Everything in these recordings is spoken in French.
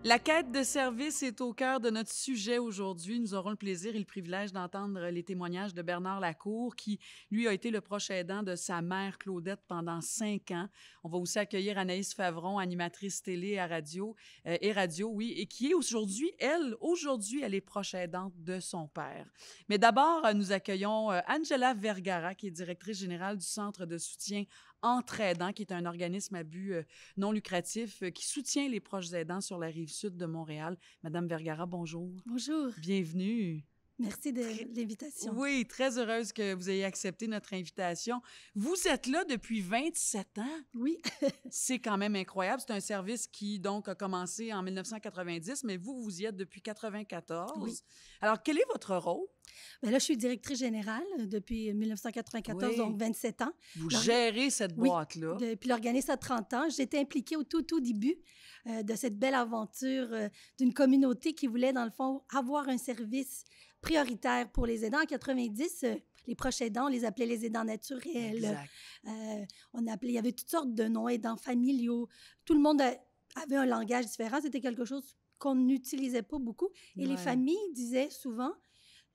La quête de service est au cœur de notre sujet aujourd'hui. Nous aurons le plaisir et le privilège d'entendre les témoignages de Bernard Lacour, qui, lui, a été le proche aidant de sa mère Claudette pendant 5 ans. On va aussi accueillir Anaïs Favron, animatrice télé à radio, et radio, oui, et qui est aujourd'hui, elle est proche aidante de son père. Mais d'abord, nous accueillons Angela Vergara, qui est directrice générale du Centre de soutien Entre aidants, qui est un organisme à but non lucratif qui soutient les proches aidants sur la rive sud de Montréal. Madame Vergara, bonjour. Bonjour. Bienvenue. Merci de l'invitation. Oui, très heureuse que vous ayez accepté notre invitation. Vous êtes là depuis 27 ans. Oui. C'est quand même incroyable. C'est un service qui, donc, a commencé en 1990, mais vous y êtes depuis 1994. Oui. Alors, quel est votre rôle? Bien là, je suis directrice générale depuis 1994, Oui. donc 27 ans. Vous gérez cette Oui, boîte-là. depuis l'organisme à 30 ans. J'étais impliquée au tout début de cette belle aventure d'une communauté qui voulait, dans le fond, avoir un service prioritaire pour les aidants. En 90, les proches aidants, on les appelait les aidants naturels. Exact. Il y avait toutes sortes de noms, aidants familiaux. Tout le monde avait un langage différent. C'était quelque chose qu'on n'utilisait pas beaucoup. Et les Ouais. familles disaient souvent,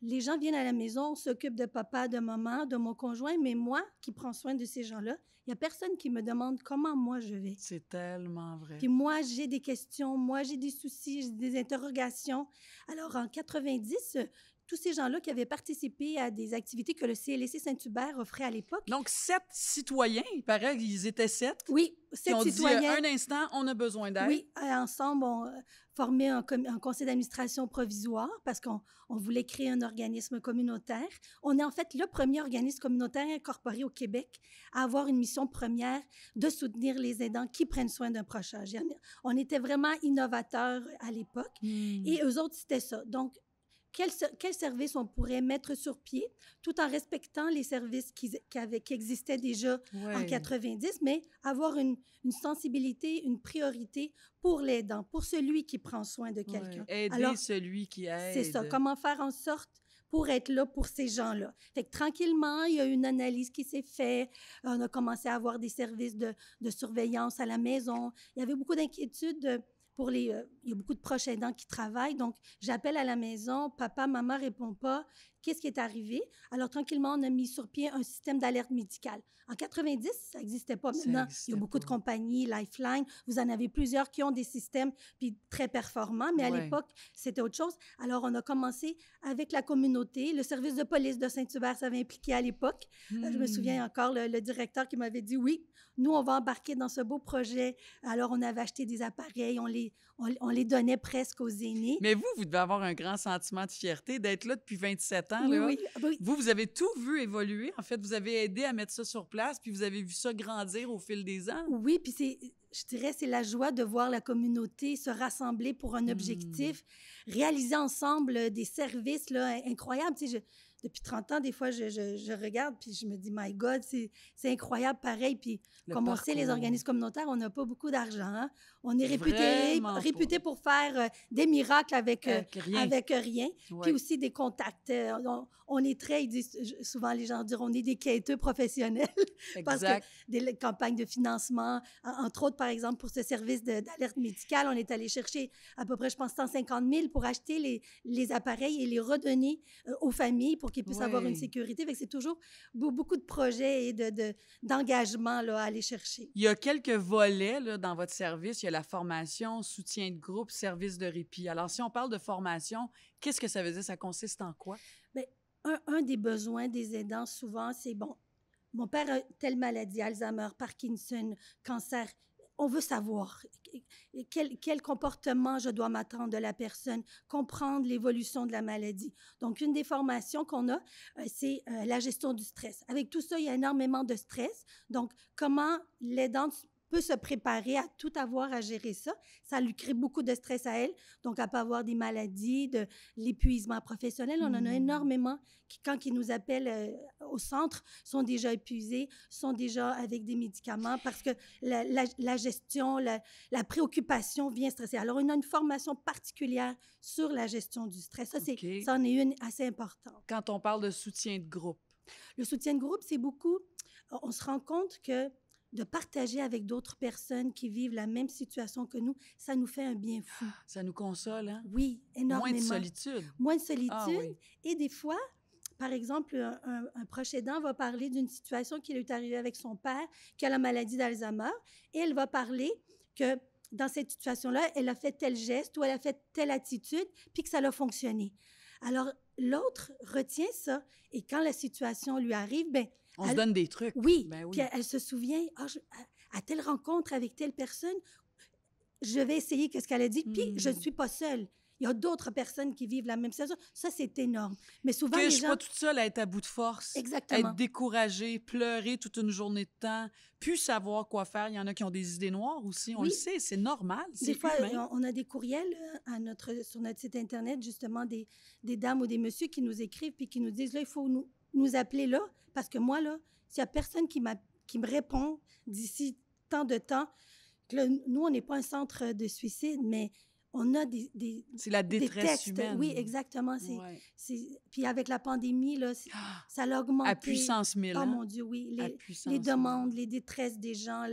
les gens viennent à la maison, on s'occupe de papa, de maman, de mon conjoint, mais moi qui prends soin de ces gens-là, il n'y a personne qui me demande comment moi je vais. C'est tellement vrai. Puis moi, j'ai des questions, moi, j'ai des soucis, j'ai des interrogations. Alors, en 90, tous ces gens-là qui avaient participé à des activités que le CLSC Saint-Hubert offrait à l'époque. Donc, 7 citoyens, il paraît qu'ils étaient 7. Oui, Qui 7 ont citoyens. dit, un instant, on a besoin d'aide. Oui, ensemble, on formait un conseil d'administration provisoire parce qu'on voulait créer un organisme communautaire. On est en fait le premier organisme communautaire incorporé au Québec à avoir une mission première de soutenir les aidants qui prennent soin d'un proche âgé. On était vraiment innovateurs à l'époque et eux autres, c'était ça. Donc, quel service on pourrait mettre sur pied tout en respectant les services qui existaient déjà en 90, mais avoir une sensibilité, une priorité pour l'aidant, pour celui qui prend soin de quelqu'un. Aider Alors, celui qui aide. c'est ça. Comment faire en sorte pour être là pour ces gens-là. Fait que tranquillement, il y a une analyse qui s'est faite. On a commencé à avoir des services de surveillance à la maison. Il y avait beaucoup d'inquiétudes il y a beaucoup de proches aidants qui travaillent. Donc, j'appelle à la maison, papa, maman répond pas. Qu'est-ce qui est arrivé? Alors, tranquillement, on a mis sur pied un système d'alerte médicale. En 90, ça n'existait pas. Maintenant, il y a beaucoup de compagnies, Lifeline, vous en avez plusieurs qui ont des systèmes puis très performants, mais à l'époque, c'était autre chose. Alors, on a commencé avec la communauté. Le service de police de Saint-Hubert s'avait impliqué à l'époque. Je me souviens encore le directeur qui m'avait dit, oui, nous, on va embarquer dans ce beau projet. Alors, on avait acheté des appareils, on les donnait presque aux aînés. Mais vous devez avoir un grand sentiment de fierté d'être là depuis 27 ans. Oui, là. oui. Oui. Vous avez tout vu évoluer. En fait, vous avez aidé à mettre ça sur place, puis vous avez vu ça grandir au fil des ans. Oui, puis je dirais, c'est la joie de voir la communauté se rassembler pour un objectif, réaliser ensemble des services là, incroyables. Tu sais, depuis 30 ans, des fois, je regarde puis je me dis, my God, c'est incroyable pareil. Puis comme on sait, les organismes communautaires, on n'a pas beaucoup d'argent. Hein? On est réputé pour faire des miracles avec rien. Puis aussi des contacts. On est très, ils disent, souvent les gens diront, on est des quêteux professionnels. Parce que des campagnes de financement, entre autres, par exemple, pour ce service d'alerte médicale, on est allé chercher à peu près, je pense, 150 000 pour acheter les appareils et les redonner aux familles pour qu'ils puissent avoir une sécurité. Fait que c'est toujours beaucoup de projets et d'engagement là, à aller chercher. Il y a quelques volets là, dans votre service. Il y a la formation, soutien de groupe, service de répit. Alors, si on parle de formation, qu'est-ce que ça veut dire? Ça consiste en quoi? Bien, un des besoins des aidants, souvent, c'est, bon, mon père a telle maladie, Alzheimer, Parkinson, cancer. On veut savoir quel comportement je dois m'attendre de la personne, comprendre l'évolution de la maladie. Donc, une des formations qu'on a, c'est la gestion du stress. Avec tout ça, il y a énormément de stress. Donc, comment l'aidant peut se préparer à tout avoir à gérer ça. Ça lui crée beaucoup de stress à elle. Donc, elle peut avoir des maladies, de l'épuisement professionnel. On en a énormément qui, quand ils nous appellent au centre, sont déjà épuisés, sont déjà avec des médicaments parce que la gestion, la préoccupation vient stresser. Alors, on a une formation particulière sur la gestion du stress. Ça en est une assez importante. Quand on parle de soutien de groupe? Le soutien de groupe, c'est beaucoup... On se rend compte que de partager avec d'autres personnes qui vivent la même situation que nous, ça nous fait un bien fou. Ça nous console, hein? Oui, énormément. Moins de solitude. Moins de solitude. Ah oui. Et des fois, par exemple, un proche aidant va parler d'une situation qui lui est arrivée avec son père, qui a la maladie d'Alzheimer, et elle va parler que dans cette situation-là, elle a fait tel geste ou elle a fait telle attitude, puis que ça a fonctionné. Alors, l'autre retient ça, et quand la situation lui arrive, ben On se donne des trucs. oui, Ben oui. puis elle se souvient, à telle rencontre avec telle personne, je vais essayer ce qu'elle a dit, puis je ne suis pas seule. Il y a d'autres personnes qui vivent la même situation. Ça, c'est énorme. Mais souvent, que les je suis gens... pas toute seule à être à bout de force, Exactement. être découragée, pleurer toute une journée de temps, plus savoir quoi faire. Il y en a qui ont des idées noires aussi, on Oui. le sait, c'est normal, Des c'est fois, humain. on a des courriels sur notre site Internet, justement, des dames ou des messieurs qui nous écrivent puis qui nous disent, là, il faut nous appeler là, parce que moi, là, s'il n'y a personne qui me répond d'ici tant de temps, que là, nous, on n'est pas un centre de suicide, mais on a C'est la des détresse textes. humaine. Oui, exactement. Ouais. Puis avec la pandémie, là, ça l'a augmenté. À puissance 1000. Oh hein? mon Dieu, oui. Les demandes, les détresses des gens,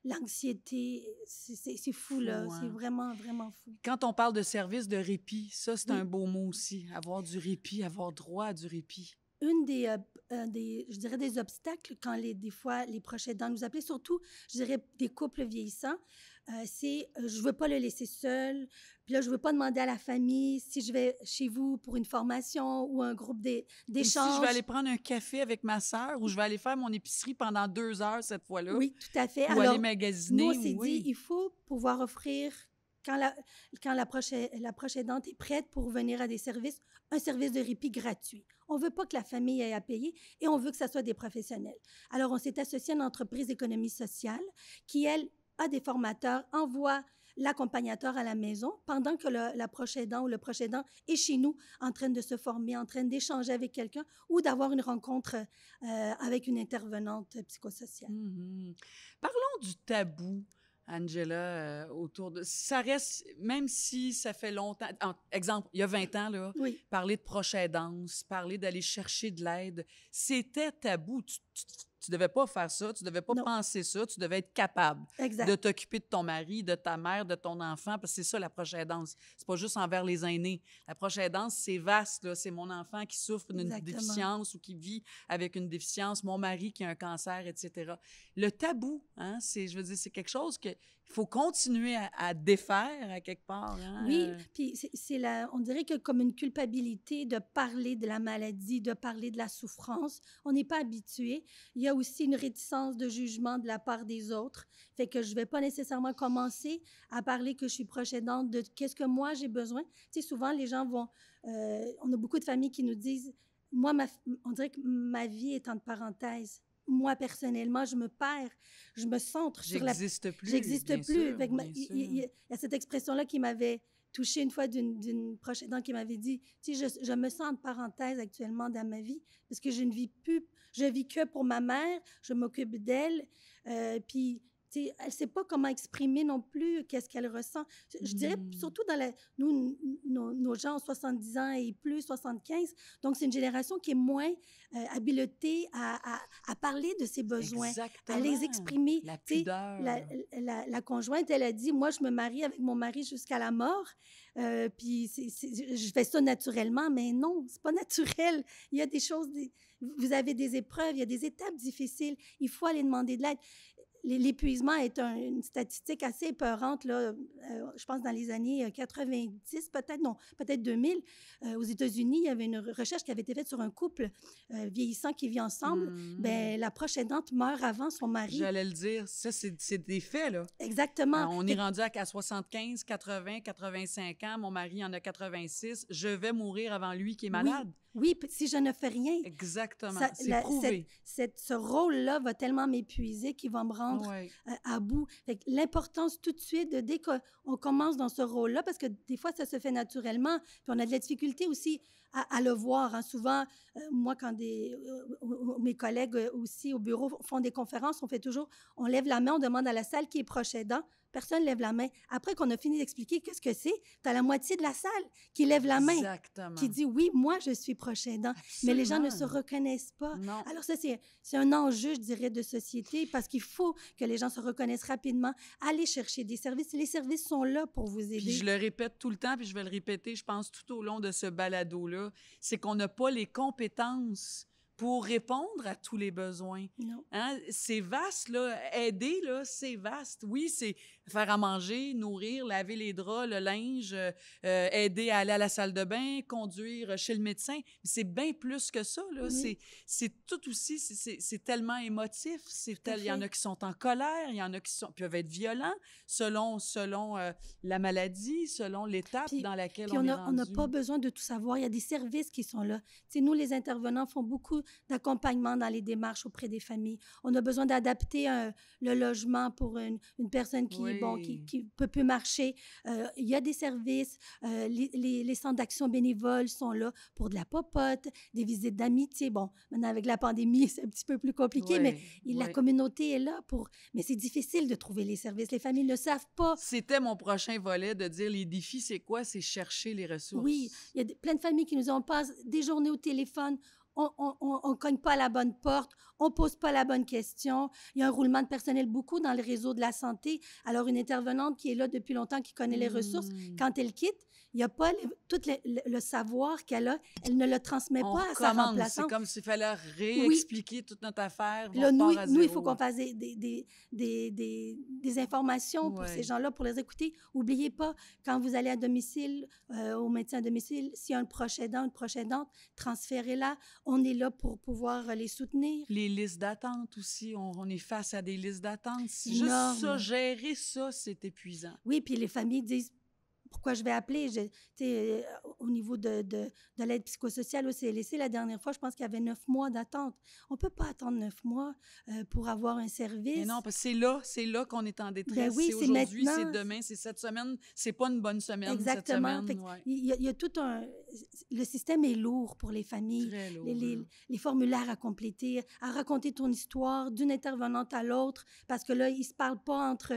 l'anxiété, c'est fou, là. Hein? C'est vraiment, vraiment fou. Quand on parle de service de répit, ça, c'est un beau mot aussi. Avoir du répit, avoir droit à du répit. Une je dirais, des obstacles quand des fois les proches aidants nous appellent, surtout, je dirais, des couples vieillissants, c'est je ne veux pas le laisser seul. Puis là, je ne veux pas demander à la famille si je vais chez vous pour une formation ou un groupe d'échange. Si je vais aller prendre un café avec ma sœur ou je vais aller faire mon épicerie pendant 2 heures cette fois-là. Oui, tout à fait. Ou Alors, aller magasiner. Nous, on s'est dit, il faut pouvoir offrir, quand la proche aidante est prête pour venir à des services, un service de répit gratuit. On ne veut pas que la famille ait à payer et on veut que ce soit des professionnels. Alors, on s'est associé à une entreprise d'économie sociale qui, elle, a des formateurs, envoie l'accompagnateur à la maison pendant que la proche aidant ou le proche aidant est chez nous en train de se former, en train d'échanger avec quelqu'un ou d'avoir une rencontre avec une intervenante psychosociale. Parlons du tabou, Angela, autour de... Ça reste, même si ça fait longtemps... exemple, il y a 20 ans, là, Oui. parler de proche aidance, parler d'aller chercher de l'aide, c'était tabou. Tu devais pas faire ça, tu devais pas penser ça, tu devais être capable de t'occuper de ton mari, de ta mère, de ton enfant, parce que c'est ça la proche aidance. C'est pas juste envers les aînés. La proche aidance, c'est vaste, là. C'est mon enfant qui souffre d'une déficience ou qui vit avec une déficience, mon mari qui a un cancer, etc. Le tabou, hein, je veux dire, c'est quelque chose qu'il faut continuer à défaire à quelque part. Hein? Oui, puis on dirait que comme une culpabilité de parler de la maladie, de parler de la souffrance, on n'est pas habitué. Il y a aussi une réticence de jugement de la part des autres. Fait que je ne vais pas nécessairement commencer à parler que je suis proche aidante de qu'est-ce que moi j'ai besoin. Tu sais, souvent, les gens vont... on a beaucoup de familles qui nous disent, moi, on dirait que ma vie est entre parenthèses. Moi, personnellement, je me perds, je me centre sur la... J'existe plus. J'existe plus. Il y a cette expression-là qui m'avait touchée une fois d'une proche aidante qui m'avait dit, tu sais, je me sens entre parenthèses actuellement dans ma vie parce que je ne vis plus, je vis que pour ma mère, je m'occupe d'elle, puis... Tu sais, elle ne sait pas comment exprimer non plus qu'est-ce qu'elle ressent. Je dirais surtout nos gens ont 70 ans et plus, 75. Donc, c'est une génération qui est moins habilitée à parler de ses besoins, Exactement. à les exprimer. La pudeur. La conjointe, elle a dit, moi, je me marie avec mon mari jusqu'à la mort. Puis, je fais ça naturellement, mais non, c'est pas naturel. Il y a des choses, vous avez des épreuves, il y a des étapes difficiles. Il faut aller demander de l'aide. L'épuisement est une statistique assez épeurante, là, je pense dans les années 90, peut-être 2000. Aux États-Unis, il y avait une recherche qui avait été faite sur un couple vieillissant qui vit ensemble. Ben, la proche aidante meurt avant son mari. J'allais le dire. Ça, c'est des faits, là. Exactement. On est rendu à 75, 80, 85 ans. Mon mari en a 86. Je vais mourir avant lui qui est malade. Oui, si je ne fais rien. Exactement. C'est prouvé. Ce rôle-là va tellement m'épuiser qu'il va me rendre à bout. L'importance tout de suite, dès qu'on commence dans ce rôle-là, parce que des fois, ça se fait naturellement, puis on a de la difficulté aussi à le voir. Hein. Souvent, moi, quand mes collègues aussi au bureau font des conférences, on lève la main, on demande à la salle qui est proche aidant personne lève la main. Après qu'on a fini d'expliquer qu'est-ce que c'est, tu as la moitié de la salle qui lève la main, Exactement. qui dit oui, moi je suis proche aidant. Mais les gens ne se Absolument. reconnaissent pas. Non. Alors ça, c'est un enjeu, je dirais, de société parce qu'il faut que les gens se reconnaissent rapidement. Allez chercher des services. Les services sont là pour vous aider. Puis je le répète tout le temps, puis je vais le répéter, je pense, tout au long de ce balado-là, c'est qu'on n'a pas les compétences pour répondre à tous les besoins. Non. Hein? C'est vaste, là. Aider, là, c'est vaste. Oui, c'est faire à manger, nourrir, laver les draps, le linge, aider à aller à la salle de bain, conduire chez le médecin. C'est bien plus que ça, là. Oui. C'est tout aussi, c'est tellement émotif. Il y en a qui sont en colère, il y en a qui peuvent être violents selon la maladie, selon l'étape Puis- dans laquelle Puis on est on n'a rendu. pas besoin de tout savoir. Il y a des services qui sont là. Tu sais, nous, les intervenants, font beaucoup d'accompagnement dans les démarches auprès des familles. On a besoin d'adapter le logement pour une personne qui est bon, Oui. qui peut plus marcher. Il y a des services. Les centres d'action bénévoles sont là pour de la popote, des visites d'amitié. Bon, maintenant, avec la pandémie, c'est un petit peu plus compliqué, mais la oui. communauté est là pour... Mais c'est difficile de trouver les services. Les familles ne savent pas. C'était mon prochain volet de dire les défis, c'est quoi? C'est chercher les ressources. Oui, il y a plein de familles qui nous ont passé des journées au téléphone. On cogne pas à la bonne porte, on pose pas la bonne question. Il y a un roulement de personnel beaucoup dans le réseau de la santé. Alors, une intervenante qui est là depuis longtemps, qui connaît les ressources, quand elle quitte, il n'y a pas tout le savoir qu'elle a, elle ne le transmet On pas à sa recommence. remplaçante. C'est comme s'il fallait réexpliquer toute notre affaire. Puis là, on nous, repart à il zéro. faut qu'on fasse des informations pour ces gens-là, pour les écouter. N'oubliez pas, quand vous allez à domicile, au médecin à domicile, s'il y a un proche aidant, une proche aidante, transférez-la. On est là pour pouvoir les soutenir. Les listes d'attente aussi, on est face à des listes d'attente. Juste Énorme. ça, gérer ça, c'est épuisant. Oui, puis les familles disent pourquoi je vais appeler. Au niveau de l'aide psychosociale au CLSC, la dernière fois, je pense qu'il y avait 9 mois d'attente. On ne peut pas attendre 9 mois pour avoir un service. Mais non, parce que c'est là qu'on est en détresse. Ben oui, c'est c'est aujourd'hui, maintenant. c'est demain, c'est cette semaine. C'est pas une bonne semaine, Exactement. cette semaine. Il y a tout un... Le système est lourd pour les familles. Très lourd. Les formulaires à compléter, à raconter ton histoire d'une intervenante à l'autre, parce que là, ils ne se parlent pas entre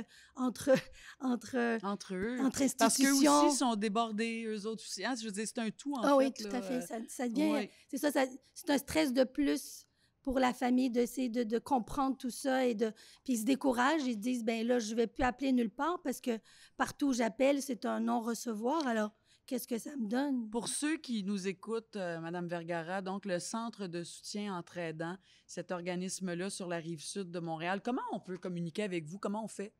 eux. institutions. Parce qu'eux aussi sont débordés, eux autres aussi. Hein? Je veux dire, c'est un tout, en fait. Oui, tout à fait. Ça devient... Oui. C'est ça, c'est un stress de plus pour la famille d'essayer de comprendre tout ça puis ils se découragent, ils se disent, ben là, je vais plus appeler nulle part parce que partout où j'appelle, c'est un non-recevoir. Alors, qu'est-ce que ça me donne? Pour ceux qui nous écoutent, Madame Vergara, donc le Centre de soutien entre aidants, cet organisme-là sur la rive sud de Montréal, comment on peut communiquer avec vous? Comment on fait?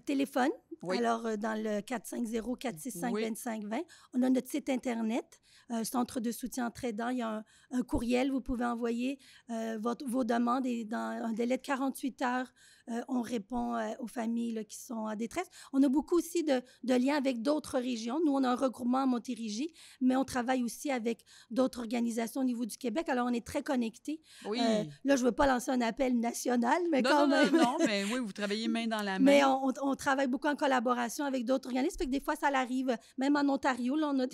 Téléphone. Oui. Alors, dans le 450-465-2520, on a notre site Internet, Centre de soutien entre aidants. Il y a un courriel, vous pouvez envoyer vos demandes et dans un délai de 48 heures, on répond aux familles là, qui sont en détresse. On a beaucoup aussi de liens avec d'autres régions. Nous, on a un regroupement à Montérégie, mais on travaille aussi avec d'autres organisations au niveau du Québec. Alors, on est très connectés. Oui. Là, je ne veux pas lancer un appel national, mais non, quand non, même. Non, mais oui, vous travaillez main dans la main. Mais on travaille beaucoup en collaboration avec d'autres organismes. Fait que des fois, ça arrive. Même en Ontario, là, on a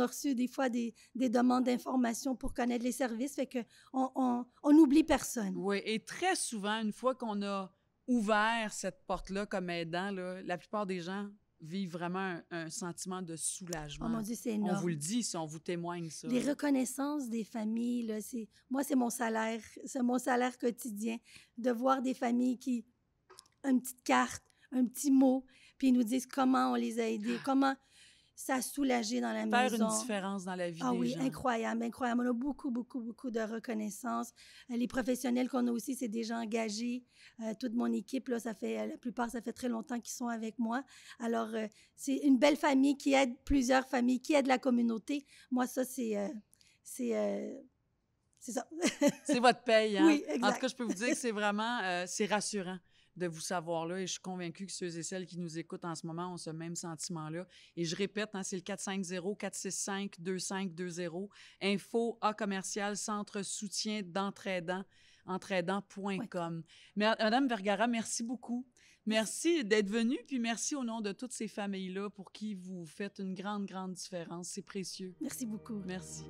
reçu des fois des demandes d'informations pour connaître les services. Fait que on n'oublie personne. Oui, et très souvent, une fois qu'on a ouvert cette porte-là comme aidant, là, la plupart des gens vivent vraiment un sentiment de soulagement. Oh mon Dieu, c'est énorme. On vous le dit, si on vous témoigne ça. Les reconnaissances des familles, là, moi, c'est mon salaire. C'est mon salaire quotidien de voir des familles qui... Une petite carte, un petit mot, puis ils nous disent comment on les a aidés, comment ça a soulagé dans la maison. Faire une différence dans la vie des gens. Ah oui, incroyable, incroyable. On a beaucoup, beaucoup, beaucoup de reconnaissance. Les professionnels qu'on a aussi, c'est des gens engagés. Toute mon équipe, là, la plupart, ça fait très longtemps qu'ils sont avec moi. Alors, c'est une belle famille qui aide plusieurs familles, qui aide la communauté. Moi, ça, c'est ça. C'est votre paye, hein? Oui, exact. En tout cas, je peux vous dire que c'est vraiment, c'est rassurant de vous savoir là, et je suis convaincue que ceux et celles qui nous écoutent en ce moment ont ce même sentiment-là. Et je répète, hein, c'est le 450-465-2520, info à commercial centre soutien d'entraidants, entraidants.com. Madame Vergara, merci beaucoup. Merci d'être venue, puis merci au nom de toutes ces familles-là pour qui vous faites une grande, grande différence. C'est précieux. Merci beaucoup. Merci.